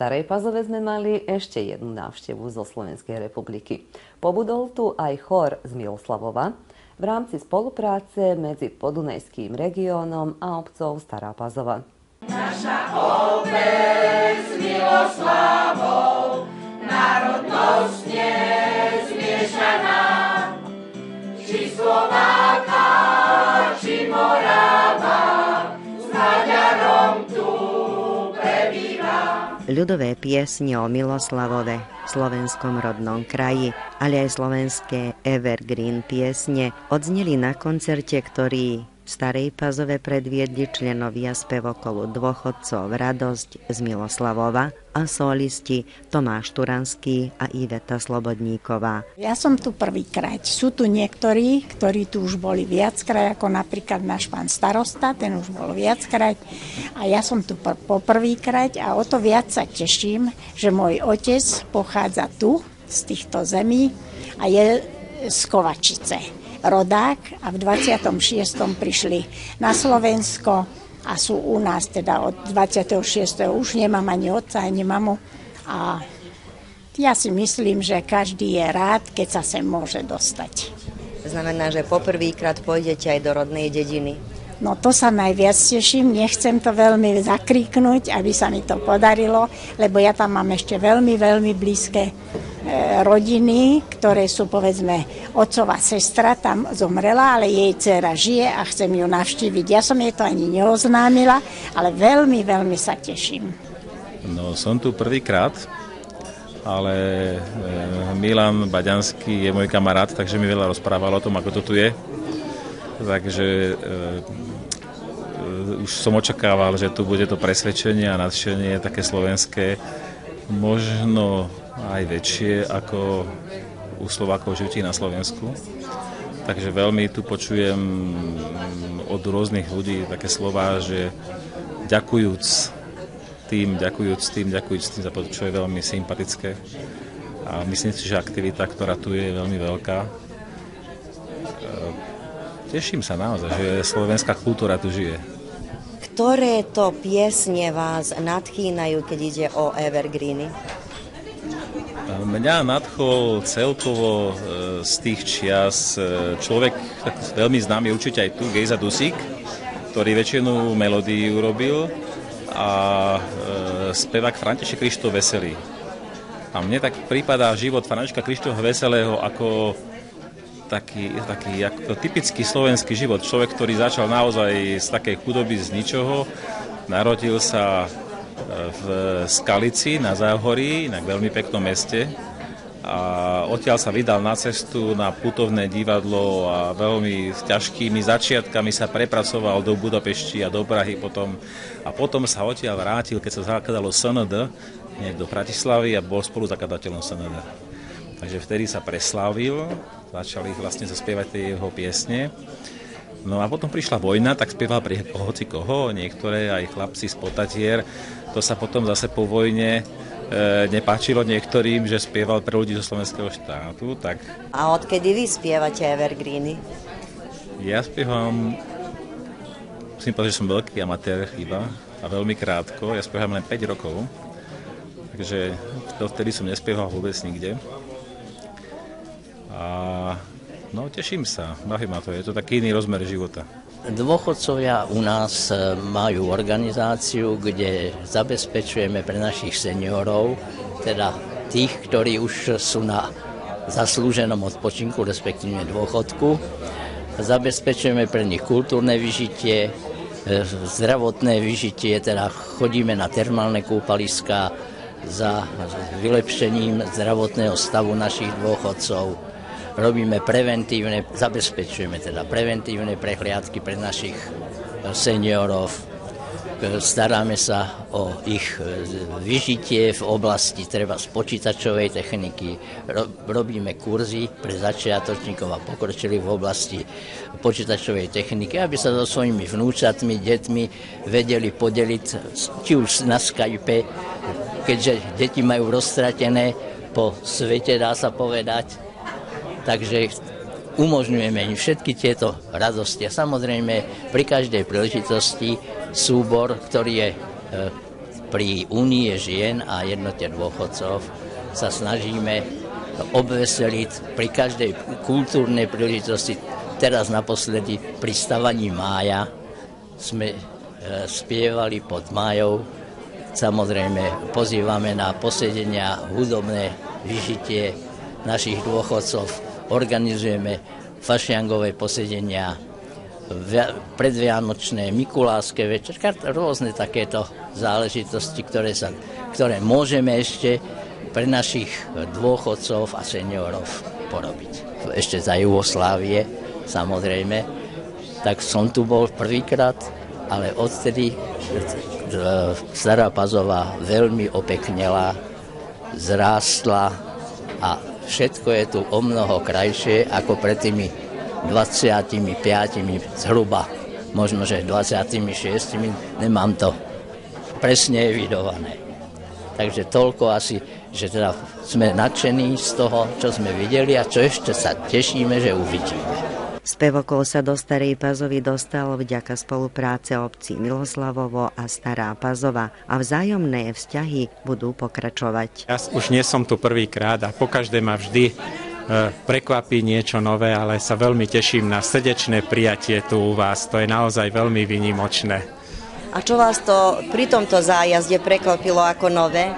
Starej Pazove sme mali ešte jednu návštevu zo Slovenskej republiky. Pobudol tu aj chór z Miloslavova v rámci spolupráce medzi Podunajským regiónom a obcov Stará Pazova. Naša obec Miloslavov, národnostne zmiešaná, či Slováka, či Morava, s Maďarom tu prebýva. Ľudové piesne o Miloslavove, slovenskom rodnom kraji, ale aj slovenské evergreen piesne odzneli na koncerte, ktorý v Starej Pazove predviedli členovia spevokolu Dôchodcov Radosť z Miloslavova a solisti Tomáš Turanský a Iveta Slobodníková. Ja som tu prvýkrát. Sú tu niektorí, ktorí tu už boli viackrát, ako napríklad náš pán starosta, ten už bol viackrát. A ja som tu poprvýkrát a o to viac sa teším, že môj otec pochádza tu, z týchto zemí a je z Kovačice. Rodák a v 26. prišli na Slovensko a sú u nás teda od 26. už nemám ani otca, ani mamu a ja si myslím, že každý je rád, keď sa sem môže dostať. Znamená, že poprvýkrát pôjdete aj do rodnej dediny. No to sa najviac teším, nechcem to veľmi zakríknuť, aby sa mi to podarilo, lebo ja tam mám ešte veľmi, veľmi blízke rodiny, ktoré sú, povedzme, otcová sestra tam zomrela, ale jej dcera žije a chcem ju navštíviť. Ja som jej to ani neoznámila, ale veľmi, veľmi sa teším. No, som tu prvýkrát, ale Milan Baďanský je môj kamarát, takže mi veľa rozprával o tom, ako to tu je. Takže už som očakával, že tu bude to presvedčenie a nadšenie také slovenské, možno aj väčšie ako u Slovákov žijúcich na Slovensku. Takže veľmi tu počujem od rôznych ľudí také slová, že ďakujúc tým, za to, čo je veľmi sympatické. A myslím si, že aktivita, ktorá tu je veľmi veľká. Teším sa naozaj, že slovenská kultúra tu žije. Ktoré to piesne vás nadchýnajú, keď ide o evergreeny? Mňa nadchol celkovo z tých čias človek veľmi známy, určite aj tu, Gejza Dusík, ktorý väčšinu melódií urobil a spevák František Krištof Veselý. A mne tak prípadá život Františka Krištofa Veselého ako taký ako typický slovenský život. Človek, ktorý začal naozaj z takej chudoby z ničoho, narodil sa v Skalici na Záhorí, na veľmi peknom meste a odtiaľ sa vydal na cestu na putovné divadlo a veľmi s ťažkými začiatkami sa prepracoval do Budapešti a do Prahy potom sa odtiaľ vrátil, keď sa zakladalo SND do Bratislavy a bol spoluzakladateľom SND. Takže vtedy sa preslávil, začali vlastne zaspievať tie jeho piesne. No a potom prišla vojna, tak spieval pri hoci koho, niektoré aj chlapci z Potatier. To sa potom zase po vojne nepáčilo niektorým, že spieval pre ľudí zo slovenského štátu. Tak... A odkedy vy spievate evergreeny? Ja spievam, musím povedať, že som veľký amatér iba a veľmi krátko. Ja spievam len 5 rokov, takže vtedy som nespieval vôbec nikde. A no, teším sa, baví ma to, je to taký iný rozmer života. Dôchodcovia u nás majú organizáciu, kde zabezpečujeme pre našich seniorov, teda tých, ktorí už sú na zaslúženom odpočinku, respektíve dôchodku. Zabezpečujeme pre nich kultúrne vyžitie, zdravotné vyžitie, teda chodíme na termálne kúpaliská za vylepšením zdravotného stavu našich dôchodcov. Robíme zabezpečujeme teda preventívne prehliadky pre našich seniorov. Staráme sa o ich vyžitie v oblasti treba z počítačovej techniky. Robíme kurzy pre začiatočníkov a pokročilých v oblasti počítačovej techniky, aby sa so svojimi vnúčatmi, deťmi vedeli podeliť, či už na Skype, keďže deti majú roztratené po svete, dá sa povedať. Takže umožňujeme im všetky tieto radosti. A samozrejme pri každej príležitosti súbor, ktorý je pri Únie žien a jednote dôchodcov sa snažíme obveseliť pri každej kultúrnej príležitosti. Teraz naposledy pri stavaní mája sme spievali pod májou. Samozrejme pozývame na posedenia, hudobné vyžitie našich dôchodcov. Organizujeme fašiangové posedenia, predvianočné, mikulášske večerky, rôzne takéto záležitosti, ktoré môžeme ešte pre našich dôchodcov a seniorov porobiť. Ešte za Jugoslávie, samozrejme, tak som tu bol prvýkrát, ale odtedy Stará Pazova veľmi opeknela, zrástla a všetko je tu o mnoho krajšie ako pred tými 25 zhruba, možno že 26, nemám to presne evidované. Takže toľko asi, že teda sme nadšení z toho, čo sme videli a čo ešte sa tešíme, že uvidíme. Spevokol sa do Starej Pazovy dostal vďaka spolupráce obcí Miloslavovo a Stará Pazova a vzájomné vzťahy budú pokračovať. Ja už nie som tu prvýkrát a pokaždé ma vždy prekvapí niečo nové, ale sa veľmi teším na srdečné prijatie tu u vás. To je naozaj veľmi výnimočné. A čo vás to pri tomto zájazde prekvapilo ako nové?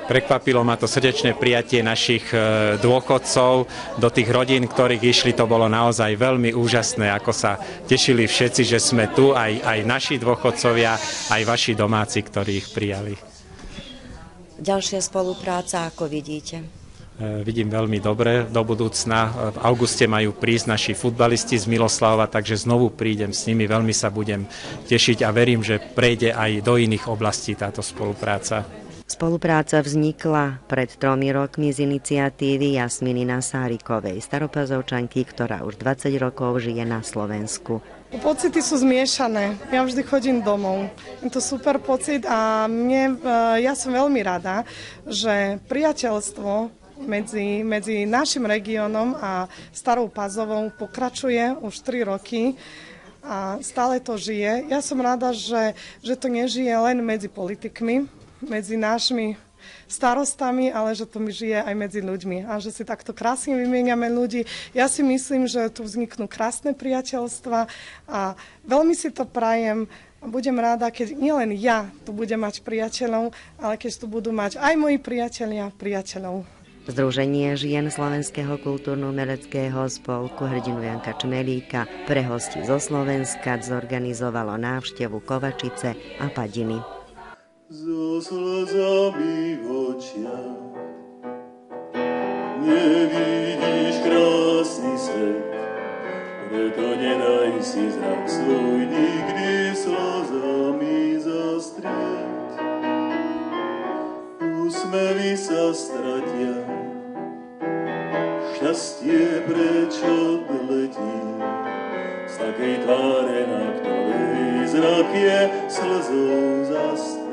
Prekvapilo ma to srdečné prijatie našich dôchodcov do tých rodín, ktorých išli. To bolo naozaj veľmi úžasné, ako sa tešili všetci, že sme tu, aj naši dôchodcovia, aj vaši domáci, ktorí ich prijali. Ďalšia spolupráca, ako vidíte? Vidím veľmi dobre do budúcna. V auguste majú prísť naši futbalisti z Miloslavova, takže znovu prídem s nimi, veľmi sa budem tešiť a verím, že prejde aj do iných oblastí táto spolupráca. Spolupráca vznikla pred 3 rokmi z iniciatívy Jasminy Nasárikovej, staropazovčanky, ktorá už 20 rokov žije na Slovensku. Pocity sú zmiešané. Ja vždy chodím domov. Je to super pocit a ja som veľmi rada, že priateľstvo medzi našim regiónom a Starou Pazovou pokračuje už 3 roky a stále to žije. Ja som rada, že to nežije len medzi politikmi, medzi našimi starostami, ale že to žije aj medzi ľuďmi a že si takto krásne vymieňame ľudí. Ja si myslím, že tu vzniknú krásne priateľstva a veľmi si to prajem. Budem rada, keď nielen ja tu budem mať priateľov, ale keď tu budú mať aj moji priatelia priateľov. Združenie žien Slovenského kultúrno-umeleckého spolku hrdinu Janka Čmelíka pre hostí zo Slovenska zorganizovalo návštevu Kovačice a Padiny. So slzami v očiach nevidíš krásny svet, preto nedaj si zrak svoj nikdy slzami zastrieť. Úsmevy sa stratia, šťastie preč odletí, z takej tváre, na ktorej zrak je slzou zastrieť.